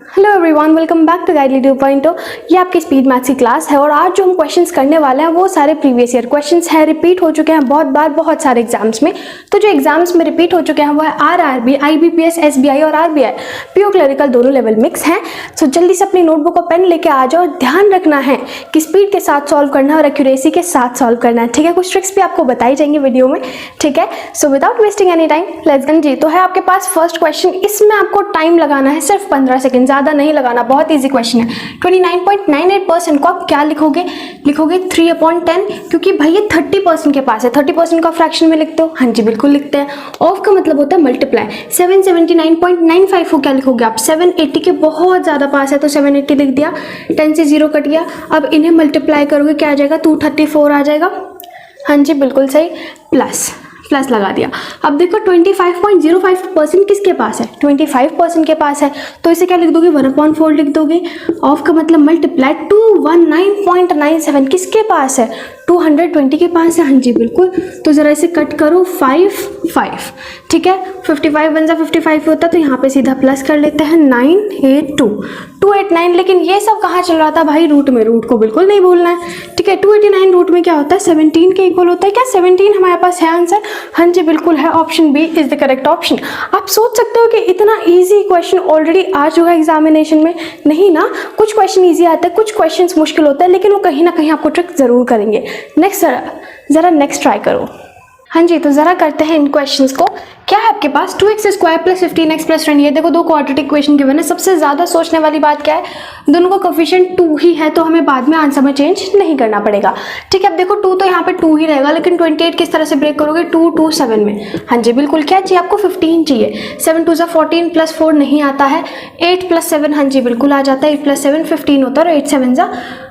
Hello everyone, welcome back to Guidely 2.0। ये आपकी speed maths की क्लास है और आज जो हम क्वेश्चंस करने वाले हैं वो सारे प्रीवियस ईयर क्वेश्चंस हैं, रिपीट हो चुके हैं बहुत बार बहुत सारे एग्जाम्स में। तो जो एग्जाम्स में रिपीट हो चुके हैं वो है आरआरबी, आईबीपीएस, एसबीआई और आरबीआई। पीओ क्लरिकल दोनों लेवल मिक्स हैं। सो जल्दी से अपनी नोटबुक और पेन लेके आ जाओ। ध्यान रखना है कि स्पीड के साथ सॉल्व करना है और एक्यूरेसी के साथ सॉल्व करना है, ठीक है। कुछ ट्रिक्स भी आपको बताई जाएंगी वीडियो में, ठीक है। So without wasting any time let's go. जी तो है आपके पास फर्स्ट क्वेश्चन। इसमें आपको टाइम लगाना है सिर्फ 15 सेकंड, ज्यादा नहीं लगाना, बहुत इजी क्वेश्चन है। 29.98% को आप क्या लिखोगे? लिखोगे 3/10, क्योंकि भाई ये 30% के पास है। 30% का फ्रैक्शन में लिखते हो? हाँ जी बिल्कुल लिखते हैं। ऑफ का मतलब होता है मल्टीप्लाई। 779.95 को क्या लिखोगे आप? 780 के बहुत ज्यादा पास है तो 780 लिख दिया। 10 से 0 कट गया। अब इन्हें मल्टीप्लाई करोगे क्या आ जाएगा? 234 आ जाएगा। हाँ जी बिल्कुल सही। प्लस लगा दिया। अब देखो 25.05% किसके पास है? 25% के पास है तो इसे क्या लिख दोगे? 1/4 लिख दोगे। ऑफ का मतलब मल्टीप्लाई 219.97 किसके पास है? 220 के पास है। हाँ जी बिल्कुल। तो जरा इसे कट करो 5, ठीक है। 55 बन जा 55 होता तो यहाँ पे सीधा प्लस कर लेते हैं। 289। लेकिन ये सब कहाँ चल रहा था भाई? रूट में। रूट को बिल्कुल नहीं भूलना है, ठीक है। 289 रूट में क्या होता है? 17 के इक्वल होता है। क्या 17 हमारे पास है आंसर? हाँ जी बिल्कुल है। Option B is the correct option. आप सोच सकते हो कि इतना इजी क्वेश्चन ऑलरेडी आ चुका है एग्जामिनेशन में। नहीं ना, कुछ क्वेश्चन इजी आता है, कुछ क्वेश्चन मुश्किल होता है, लेकिन वो कहीं ना कहीं आपको ट्रिक जरूर करेंगे। नेक्स्ट जरा नेक्स्ट ट्राई करो। हाँ जी तो जरा करते हैं इन क्वेश्चंस को। क्या है आपके पास? 2x² + 15x + 10। ये देखो दो क्वाड्रेटिक इक्वेशन गिवन है। सबसे ज्यादा सोचने वाली बात क्या है? दोनों का कोफिशिएंट 2 ही है तो हमें बाद में आंसर में चेंज नहीं करना पड़ेगा, ठीक है। अब देखो 2 तो यहाँ पे 2 ही रहेगा, लेकिन 28 किस तरह से ब्रेक करोगे? 2 2 7 में। हाँ जी बिल्कुल। क्या चाहिए आपको? 15 चाहिए। 7 2 14 + 4 नहीं आता है। 8 + 7 हाँ जी बिल्कुल आ जाता है। 8 + 7 15 होता है और 8 7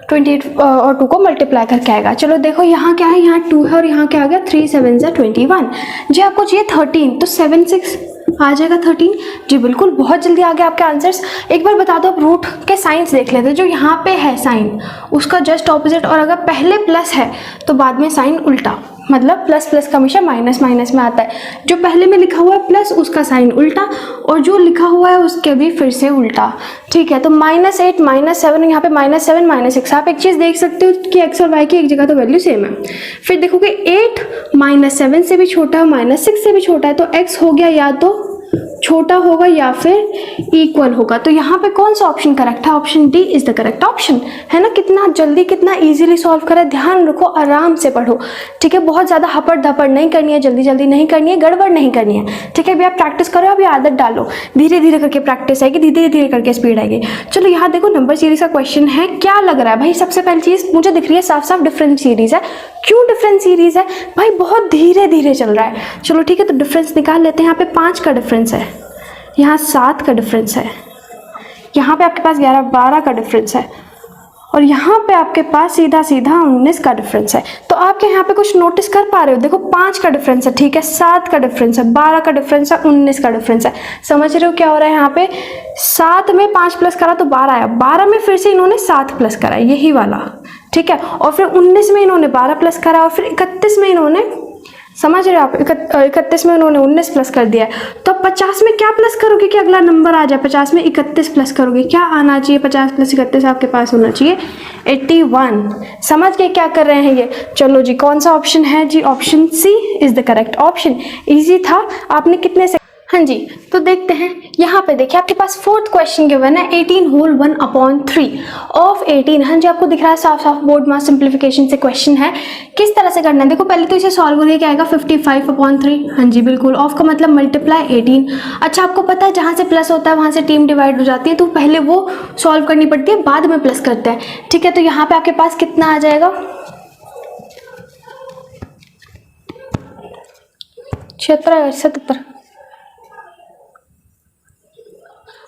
28 और 2 को मल्टीप्लाई करके आएगा। चलो देखो यहाँ क्या है? यहाँ 2 है और यहाँ क्या आ गया? 3 7 21। जी आपको चाहिए 13 तो 7 6 आ जाएगा 13। जी बिल्कुल, बहुत जल्दी आ गया आपके आंसर्स। एक बार बता दो, आप रूट के साइंस देख लेते हैं। जो यहाँ पे है साइन उसका जस्ट ऑपोजिट, और अगर पहले प्लस है तो बाद में साइन उल्टा, मतलब प्लस प्लस का हमेशा माइनस माइनस में आता है। जो पहले में लिखा हुआ है प्लस उसका साइन उल्टा, और जो लिखा हुआ है उसके भी फिर से उल्टा, ठीक है। तो -8 -7, यहाँ पे -7 -6। आप एक चीज़ देख सकते हो कि x और y की एक जगह तो वैल्यू सेम है। फिर देखोगे 8 -7 से भी छोटा है, -6 से भी छोटा है, तो x हो गया या तो छोटा होगा या फिर इक्वल होगा। तो यहाँ पे कौन सा ऑप्शन करेक्ट है? Option D is the correct option, है ना। कितना जल्दी, कितना इजीली सॉल्व करा। ध्यान रखो, आराम से पढ़ो, ठीक है। बहुत ज़्यादा हपड़ धपड़ नहीं करनी है, जल्दी जल्दी नहीं करनी है, गड़बड़ नहीं करनी है, ठीक है। अभी आप प्रैक्टिस करो, अभी आदत डालो, धीरे धीरे करके प्रैक्टिस आएगी, धीरे धीरे करके स्पीड आएगी। चलो यहाँ देखो नंबर सीरीज का क्वेश्चन है। क्या लग रहा है भाई? सबसे पहली चीज़ मुझे दिख रही है साफ साफ डिफरेंट सीरीज है। क्यों डिफरेंट सीरीज है भाई? बहुत धीरे धीरे चल रहा है। चलो ठीक है, तो डिफरेंस निकाल लेते हैं। यहाँ पे 5 का डिफरेंस है, यहाँ 7 का डिफरेंस है, यहाँ पे आपके पास 11 12 का डिफरेंस है, और यहाँ पे आपके पास सीधा सीधा 19 का डिफरेंस है। तो आपके यहाँ पे कुछ नोटिस कर पा रहे हो? देखो 5 का डिफरेंस है, ठीक है, 7 का डिफरेंस है, 12 का डिफरेंस है, 19 का डिफरेंस है। समझ रहे हो क्या हो रहा है? यहाँ पे 7 में 5 प्लस करा तो 12 आया, 12 में फिर से इन्होंने 7 प्लस करा, यही वाला, ठीक है। और फिर 19 में इन्होंने 12 प्लस करा, और फिर 31 में इन्होंने, समझ रहे हो आप, 31 में उन्होंने 19 प्लस कर दिया है। तो 50 में क्या प्लस करोगे कि अगला नंबर आ जाए? 50 में 31 प्लस करोगे, क्या आना चाहिए? 50 + 31 आपके पास होना चाहिए 81। समझ गए क्या कर रहे हैं ये? चलो जी, कौन सा ऑप्शन है जी? Option C is the correct option. Easy था। आपने कितने से, हाँ जी तो देखते हैं। यहाँ पे देखिए आपके पास 4th क्वेश्चन गिवन है। 18 होल 1/3 ऑफ 18। हाँ जी आपको दिख रहा है साफ साफ, बोर्ड मास सिंप्लीफिकेशन से क्वेश्चन है। किस तरह से करना है? देखो पहले तो इसे सॉल्व करिए, क्या आएगा? 55/3। हाँ जी बिल्कुल। ऑफ का मतलब मल्टीप्लाई 18। अच्छा आपको पता है जहाँ से प्लस होता है वहाँ से टीम डिवाइड हो जाती है, तो पहले वो सॉल्व करनी पड़ती है, बाद में प्लस करते हैं, ठीक है। तो यहाँ पे आपके पास कितना आ जाएगा? 76 77।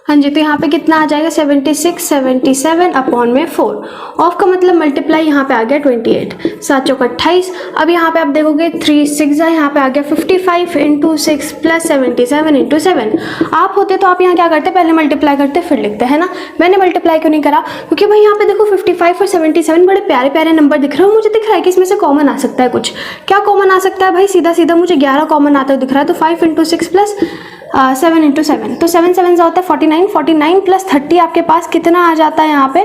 हाँ जी तो यहाँ पे कितना आ जाएगा? 76 77/4। ऑफ का मतलब मल्टीप्लाई यहाँ पे आ गया 28, 7 चौक 28। अब यहाँ पे आप देखोगे 3 6 है, यहाँ पे आ गया 55 × 6 + 77 × 7। आप होते तो आप यहाँ क्या करते? पहले मल्टीप्लाई करते फिर लिखते, है ना। मैंने मल्टीप्लाई क्यों नहीं करा? क्योंकि भाई यहाँ पे देखो 55 और 77 बड़े प्यारे प्यारे नंबर दिख रहे हो। मुझे दिख रहा है कि इसमें से कॉमन आ सकता है कुछ। क्या कॉमन आ सकता है भाई? सीधा सीधा मुझे 11 कॉमन आता है दिख रहा है। तो 5 × 6 + 7 × 7, तो 7 7 होता है 49। 49 प्लस 30 आपके पास कितना आ जाता है यहाँ पे,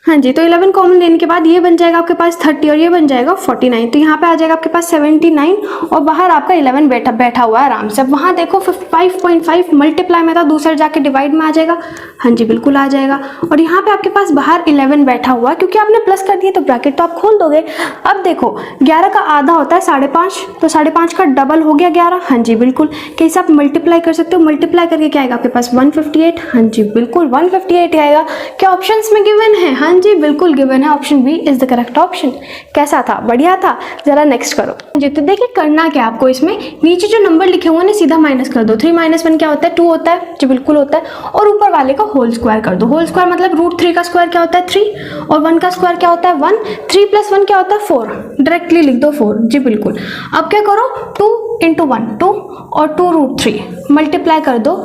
हाँ जी, तो 11 कॉमन लेने के बाद ये बन जाएगा आपके पास 30 और ये बन जाएगा 49, तो यहाँ पे आ जाएगा आपके पास 79 और बाहर आपका 11 बैठा हुआ है आराम से। अब वहाँ देखो 5.5 मल्टीप्लाई में था, दूसरे जाके डिवाइड में आ जाएगा, हाँ जी बिल्कुल आ जाएगा। और यहाँ पे आपके पास बाहर 11 बैठा हुआ है, क्योंकि आपने प्लस कर दिया तो ब्रैकेट तो आप खोल दोगे। अब देखो 11 का आधा होता है 5.5, तो 5.5 का डबल हो गया 11, हाँ जी बिल्कुल। कैसे आप मल्टीप्लाई कर सकते हो, मल्टीप्लाई करके क्या आएगा आपके पास 158, हाँ जी बिल्कुल 158 आएगा। क्या ऑप्शंस में गिवन है, हाँ जी बिल्कुल गिवन है, option B is the correct option. कैसा था, बढ़िया था। जरा नेक्स्ट करो जी। तो देखिए करना क्या आपको, इसमें नीचे जो नंबर लिखे हुए हैं सीधा माइनस कर दो। 3 - 1 क्या होता है, 2 होता है जी बिल्कुल होता है, और ऊपर वाले का होल स्क्वायर कर दो। होल स्क्वायर मतलब √3 का स्क्वायर क्या होता है 3, और 1 का स्क्वायर क्या होता है 1, 3 + 1 क्या होता है 4, डायरेक्टली लिख दो 4 जी बिल्कुल। अब क्या करो 2 × 1 2 और 2 √3 मल्टीप्लाई कर दो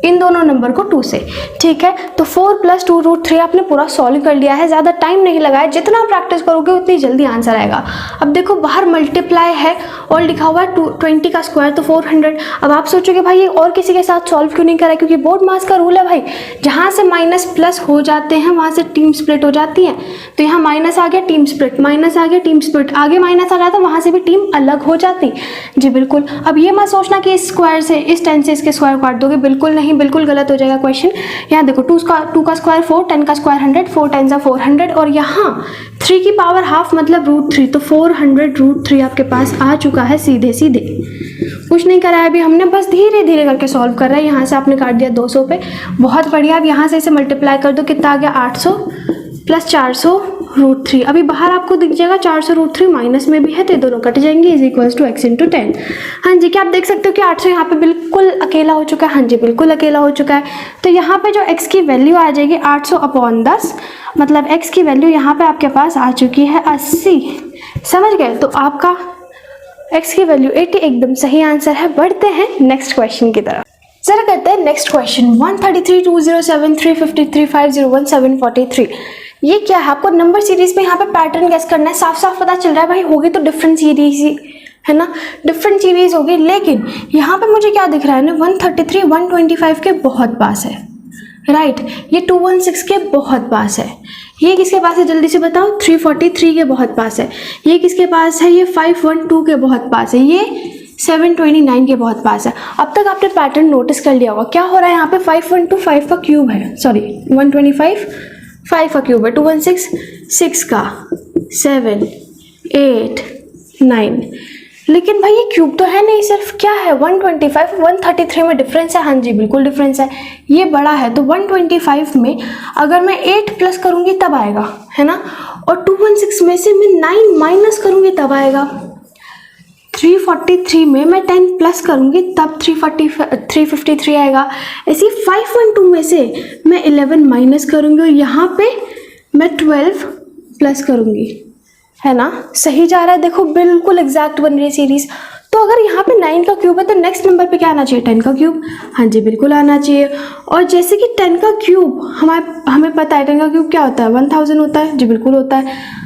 इन दोनों नंबर को 2 से, ठीक है। तो 4 + 2 √3 आपने पूरा सॉल्व कर लिया है, ज़्यादा टाइम नहीं लगाया, जितना प्रैक्टिस करोगे उतनी जल्दी आंसर आएगा। अब देखो बाहर मल्टीप्लाई है और लिखा हुआ है 20 का स्क्वायर तो 400। अब आप सोचोगे भाई ये और किसी के साथ सॉल्व क्यों नहीं करा, क्योंकि बोर्ड मास का रूल है भाई, जहाँ से माइनस प्लस हो जाते हैं वहाँ से टीम स्प्लिट हो जाती है। तो यहाँ माइनस आ गया टीम स्प्लिट, माइनस आ गया टीम स्प्लिट, आगे माइनस आ जाता वहाँ से भी टीम अलग हो जाती जी बिल्कुल। अब ये मत सोचना कि इस स्क्वायर से इस 10 से इसके स्क्वायर काट दोगे, बिल्कुल नहीं, बिल्कुल गलत हो जाएगा क्वेश्चन। यहाँ देखो 2 का स्क्वायर 4, 10 का स्क्वायर 100, 4 × 10 = 400, और यहाँ 3 की पावर हाफ मतलब √3, तो 400 √3 आपके पास आ चुका है सीधे सीधे। कुछ नहीं करा है अभी हमने, बस धीरे धीरे करके सॉल्व कर रहे हैं। यहाँ से आपने काट दिया 200 पे, बहुत बढ़िया। अब यहाँ से इसे मल्टीप्लाई कर दो, कितना आ गया 800 + 400 √3। अभी बाहर आपको दिख जाएगा 400 √3 माइनस में भी है, तो ये दोनों कट जाएंगे, = x × 10। हाँ जी, क्या आप देख सकते हो कि 800 यहाँ पे बिल्कुल अकेला हो चुका है, हाँ जी बिल्कुल अकेला हो चुका है। तो यहाँ पे जो x की वैल्यू आ जाएगी 800/10, मतलब x की वैल्यू यहाँ पे आपके पास आ चुकी है 80, समझ गए। तो आपका x की वैल्यू 80 एकदम सही आंसर है। बढ़ते हैं नेक्स्ट क्वेश्चन की तरफ, जरा करते हैं नेक्स्ट क्वेश्चन। 133 207 353 501 743, ये क्या है, आपको नंबर सीरीज में यहाँ पे पैटर्न गेस करना है। साफ साफ पता चल रहा है भाई होगी तो डिफरेंट सीरीज ही है ना, डिफरेंट सीरीज होगी। लेकिन यहाँ पे मुझे क्या दिख रहा है ना, 133 125 के बहुत पास है, राइट। ये 216 के बहुत पास है। ये किसके पास है जल्दी से बताओ, 343 के बहुत पास है। ये किसके पास है, ये 512 के बहुत पास है। ये 729 के बहुत पास है। अब तक आपने पैटर्न नोटिस कर लिया होगा। क्या हो रहा है यहाँ पे, 512 5 का क्यूब है, सॉरी 125 5 का क्यूब है, 216 6 का, 7 8 9, लेकिन भाई ये क्यूब तो है नहीं, सिर्फ क्या है 125 133 में डिफरेंस है, हाँ जी बिल्कुल डिफरेंस है, ये बड़ा है। तो 125 में अगर मैं 8 प्लस करूँगी तब आएगा, है ना, और 216 में से मैं 9 माइनस करूँगी तब आएगा। 343 में मैं 10 प्लस करूँगी तब 353 आएगा। ऐसे 512 में से मैं 11 माइनस करूँगी और यहाँ पे मैं 12 प्लस करूँगी, है ना, सही जा रहा है। देखो बिल्कुल एग्जैक्ट बन रही है सीरीज। तो अगर यहाँ पे 9 का क्यूब है तो नेक्स्ट नंबर पे क्या आना चाहिए, 10 का क्यूब, हाँ जी बिल्कुल आना चाहिए। और जैसे कि 10 का क्यूब हमें पता है 10 का क्यूब क्या होता है, 1000 होता है, जी बिल्कुल होता है।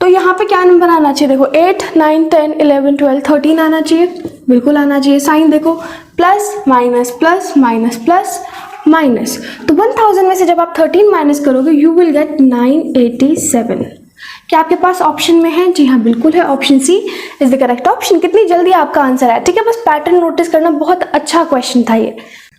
तो यहाँ पे क्या नंबर आना चाहिए, देखो 8 9 10 11 12 13 आना चाहिए, बिल्कुल आना चाहिए। साइन देखो plus minus plus minus plus minus, तो 1000 में से जब आप 13 माइनस करोगे यू विल गेट 987। क्या आपके पास ऑप्शन में है, जी हाँ बिल्कुल है, option C is the correct option. कितनी जल्दी आपका आंसर है, ठीक है, बस पैटर्न नोटिस करना, बहुत अच्छा क्वेश्चन था ये।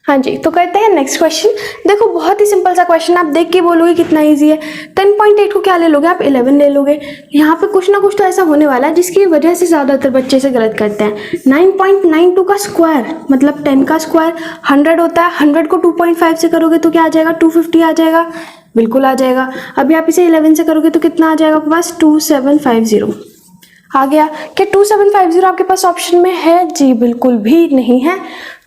हाँ जी, तो करते हैं नेक्स्ट क्वेश्चन। देखो बहुत ही सिंपल सा क्वेश्चन, आप देख के बोलोगे कितना इजी है। 10.8 को क्या ले लोगे आप, 11 ले लोगे। यहाँ पे कुछ ना कुछ तो ऐसा होने वाला है जिसकी वजह से ज़्यादातर बच्चे से गलत करते हैं। 9.92 का स्क्वायर मतलब 10 का स्क्वायर 100 होता है। 100 को 2.5 से करोगे तो क्या आ जाएगा, 250 आ जाएगा, बिल्कुल आ जाएगा। अभी आप इसे 11 से करोगे तो कितना आ जाएगा आपके पास, 2750 आ गया। क्या 2750 आपके पास ऑप्शन में है, जी बिल्कुल भी नहीं है।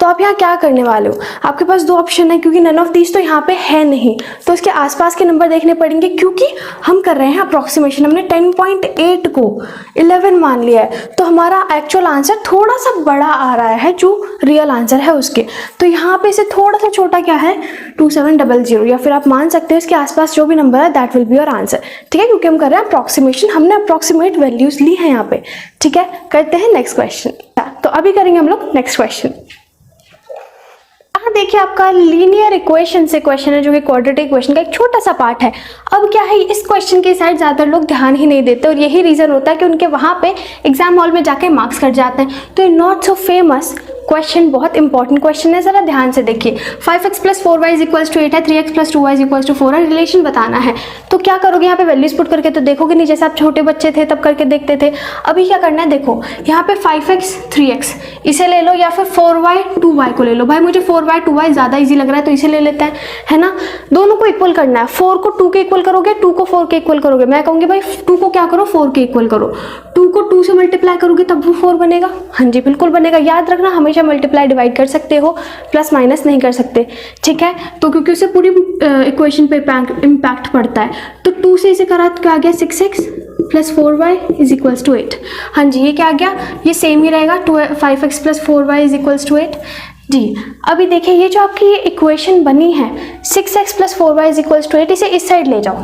तो आप यहाँ क्या करने वाले हो, आपके पास दो ऑप्शन है, क्योंकि नन ऑफ दीज तो यहाँ पे है नहीं, तो इसके आसपास के नंबर देखने पड़ेंगे। क्योंकि हम कर रहे हैं अप्रोक्सीमेशन, हमने 10.8 को 11 मान लिया है, तो हमारा एक्चुअल आंसर थोड़ा सा बड़ा आ रहा है जो रियल आंसर है उसके। तो यहाँ पे इसे थोड़ा सा छोटा क्या है, 2700, या फिर आप मान सकते हो इसके आसपास जो भी नंबर है that will be your answer, ठीक है, क्योंकि हम कर रहे हैं अप्रोक्सीमेशन, हमने अप्रोक्सीमेट वैल्यूज ली है यहाँ पे, ठीक है। करते हैं नेक्स्ट क्वेश्चन। तो अभी करेंगे हम लोग नेक्स्ट क्वेश्चन। यहाँ देखिए आपका लीनियर इक्वेशन से क्वेश्चन है, जो कि क्वाड्रेटिक इक्वेशन का एक छोटा सा पार्ट है। अब क्या है, इस क्वेश्चन के साइड ज़्यादातर लोग ध्यान ही नहीं देते और यही रीज़न होता है कि उनके वहाँ पे एग्जाम हॉल में जाके मार्क्स कट जाते हैं। तो ये नॉट सो फेमस क्वेश्चन बहुत इंपॉर्टेंट क्वेश्चन है, जरा ध्यान से देखिए। 5x + 4y = 8 है, 3x + 2y = 4 है, रिलेशन बताना है। तो क्या करोगे, यहाँ पे वैल्यूज पुट करके तो देखोगे नहीं, जैसे आप छोटे बच्चे थे तब करके देखते थे। अभी क्या करना है, देखो यहाँ पे 5x 3x इसे ले लो, या फिर 4y 2y को ले लो। भाई मुझे 4y 2y ज़्यादा ईजी लग रहा है तो इसे ले लेते हैं, है ना। दोनों को इक्वल करना है, 4 को 2 के इक्वल करोगे, 2 को 4 के इक्वल करोगे। मैं कहूँगी भाई 2 को क्या करो, 4 के इक्वल करो। 2 को 2 से मल्टीप्लाई करोगे तब वो 4 बनेगा। हाँ जी बिल्कुल बनेगा। याद रखना, हमेशा मल्टीप्लाई डिवाइड कर सकते हो, प्लस माइनस नहीं कर सकते, ठीक है। तो क्योंकि उससे पूरी इक्वेशन पे इम्पैक्ट पड़ता है। तो 2 से इसे करा तो क्या आ गया, 6x + 4y = 8। हाँ जी ये क्या आ गया, ये सेम ही रहेगा, 5x + 4y = 8 जी। अभी देखिए ये जो आपकी ये इक्वेशन बनी है 6x + 4y = 8, इसे इस साइड ले जाओ।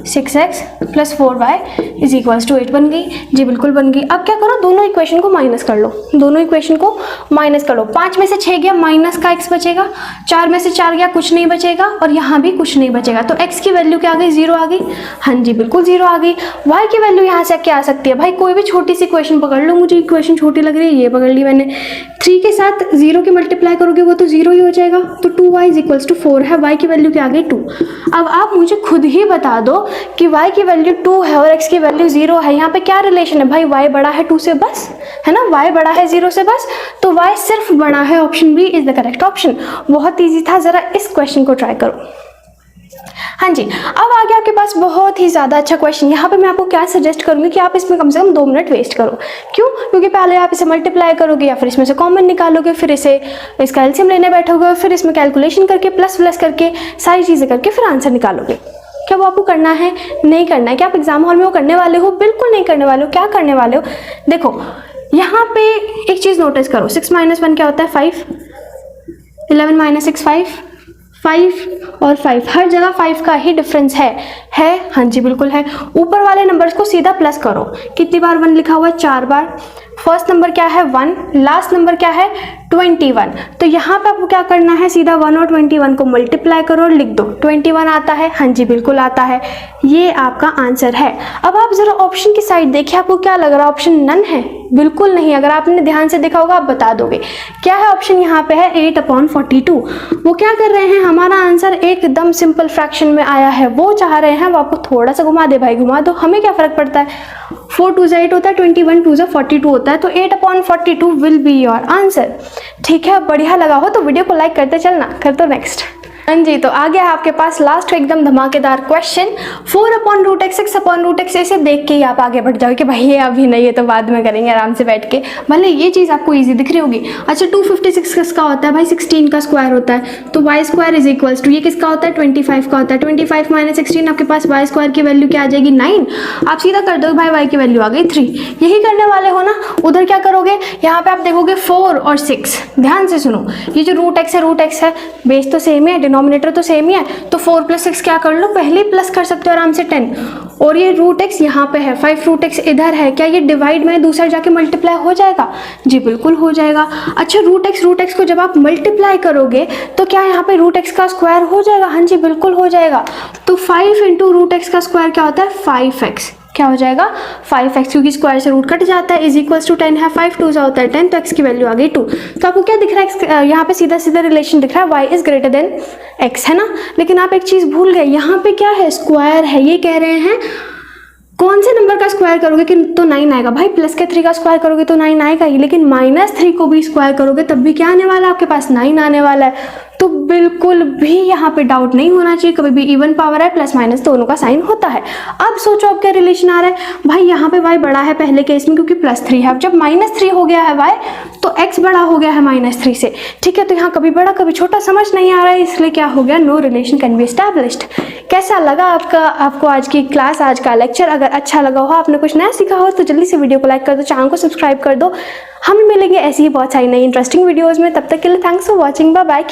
6x + 4y = 8 बन गई जी, बिल्कुल बन गई। अब क्या करो, दोनों इक्वेशन को माइनस कर लो, दोनों इक्वेशन को माइनस कर लो। 5 में से 6 गया, माइनस का x बचेगा। 4 में से 4 गया, कुछ नहीं बचेगा, और यहाँ भी कुछ नहीं बचेगा। तो x की वैल्यू क्या आ गई, 0 आ गई। हाँ जी बिल्कुल 0 आ गई। y की वैल्यू यहाँ से क्या आ सकती है, भाई कोई भी छोटी सी इक्वेशन पकड़ लो। मुझे इक्वेशन छोटी लग रही है, ये पकड़ ली मैंने। 3 के साथ 0 के मल्टीप्लाई करोगे वो तो 0 ही हो जाएगा। तो 2y = 4 है, y की वैल्यू क्या आ गई, 2। अब आप मुझे खुद ही बता दो कि y की वैल्यू 2 है और x की वैल्यू 0 है, यहाँ पे क्या रिलेशन है भाई, y बड़ा है 2 से बस, है ना, y बड़ा है 0 से बस, तो y सिर्फ बड़ा है। Option B is the correct option. बहुत ईजी था, जरा इस क्वेश्चन को ट्राई करो। हाँ जी, अब आगे आपके पास बहुत ही ज़्यादा अच्छा क्वेश्चन। यहाँ पे मैं आपको क्या सजेस्ट करूँगी कि आप इसमें कम से कम 2 मिनट वेस्ट करो। क्यों, क्योंकि पहले आप इसे मल्टीप्लाई करोगे या फिर इसमें से कॉमन निकालोगे, फिर इसका एलसीएम लेने बैठोगे, फिर इसमें कैलकुलेशन करके प्लस करके सारी चीज़ें करके फिर आंसर निकालोगे। क्या वो आपको करना है, नहीं करना है? क्या आप एग्जाम हॉल में वो करने वाले हो? बिल्कुल नहीं करने वाले हो। क्या करने वाले हो, देखो यहाँ पे एक चीज़ नोटिस करो, 6 - 1 क्या होता है, 5। 11 - 6 5 और 5, हर जगह 5 का ही डिफरेंस है। हाँ जी बिल्कुल है। ऊपर वाले नंबर्स को सीधा प्लस करो। कितनी बार 1 लिखा हुआ है, 4 बार। फर्स्ट नंबर क्या है, 1, लास्ट नंबर क्या है, 21। तो यहाँ पे आपको क्या करना है, सीधा 1 और 21 को मल्टीप्लाई करो और लिख दो। 21 आता है, हाँ जी बिल्कुल आता है, ये आपका आंसर है। अब आप जरा ऑप्शन की साइड देखिए, आपको क्या लग रहा है, ऑप्शन नन है? बिल्कुल नहीं। अगर आपने ध्यान से देखा होगा आप बता दोगे। क्या है ऑप्शन, यहाँ पे है 8/42। वो क्या कर रहे हैं, हमारा आंसर एकदम सिंपल फ्रैक्शन में आया है, वो चाह रहे हैं वो आपको थोड़ा सा घुमा दे। भाई घुमा दो, हमें क्या फर्क पड़ता है। 4 2 8 होता है, 21 2 42 होता है, तो 8/42 विल बी योर आंसर। ठीक है, बढ़िया लगा हो तो वीडियो को लाइक करते चलना। कर दो नेक्स्ट। हाँ जी, तो आ गया आपके पास लास्ट एकदम धमाकेदार क्वेश्चन, 4/√x 6/√x। इसे देख के ही आप आगे बढ़ जाओगे कि भाई ये अभी नहीं है तो बाद में करेंगे आराम से बैठ के, भले ये चीज़ आपको इजी दिख रही होगी। अच्छा 256 किसका होता है भाई, 16 का स्क्वायर होता है, तो y² = ये किसका होता है, 25 का होता है। 25 - 16 आपके पास y² की वैल्यू क्या आ जाएगी, 9। आप सीधा कर दो भाई, y की वैल्यू आ गई 3। यही करने वाले हो ना। उधर क्या करोगे, यहाँ पे आप देखोगे 4 और 6। ध्यान से सुनो, ये जो √x है, बेस तो सेम है, डिनोमिनेटर तो सेम ही है, तो 4 + 6 क्या कर लो, पहले ही प्लस कर सकते हो आराम से 10। और ये √x यहाँ पे है, 5√x इधर है, क्या ये डिवाइड में दूसरा जाके मल्टीप्लाई हो जाएगा? जी बिल्कुल हो जाएगा। अच्छा √x को जब आप मल्टीप्लाई करोगे तो क्या यहाँ पे √x का स्क्वायर हो जाएगा? हाँ जी बिल्कुल हो जाएगा। तो 5 × √x का स्क्वायर क्या होता है, 5x। क्या हो जाएगा, 5x, क्योंकि स्क्वायर से रूट कट जाता है, = 10 है, 5 2 होता है 10, तो x की वैल्यू आ गई 2। तो आपको क्या दिख रहा है, यहाँ पे सीधा सीधा रिलेशन दिख रहा है, y > x, है ना। लेकिन आप एक चीज़ भूल गए, यहाँ पे क्या है, स्क्वायर है। ये कह रहे हैं कौन से नंबर का स्क्वायर करोगे कि तो 9 आएगा, भाई +3 का स्क्वायर करोगे तो 9 आएगा ही, लेकिन -3 को भी स्क्वायर करोगे तब भी क्या आने वाला है आपके पास, 9 आने वाला है। तो बिल्कुल भी यहाँ पे डाउट नहीं होना चाहिए, कभी भी इवन पावर है, प्लस माइनस दोनों का साइन होता है। अब सोचो अब क्या रिलेशन आ रहा है, भाई यहाँ पे y बड़ा है पहले केस में क्योंकि +3 है। अब जब -3 हो गया है y, तो x बड़ा हो गया है -3 से, ठीक है। तो यहाँ कभी बड़ा कभी छोटा समझ नहीं आ रहा है, इसलिए क्या हो गया, no relation can be established. कैसा लगा आपको आज की क्लास, आज का लेक्चर? अगर अच्छा लगा हो, आपने कुछ नया सीखा हो, तो जल्दी से वीडियो को लाइक कर दो, चैनल को सब्सक्राइब कर दो। हम मिलेंगे ऐसी ही बहुत सारी नई इंटरेस्टिंग वीडियोज़ में। तब तक के लिए thanks for watching, bye bye.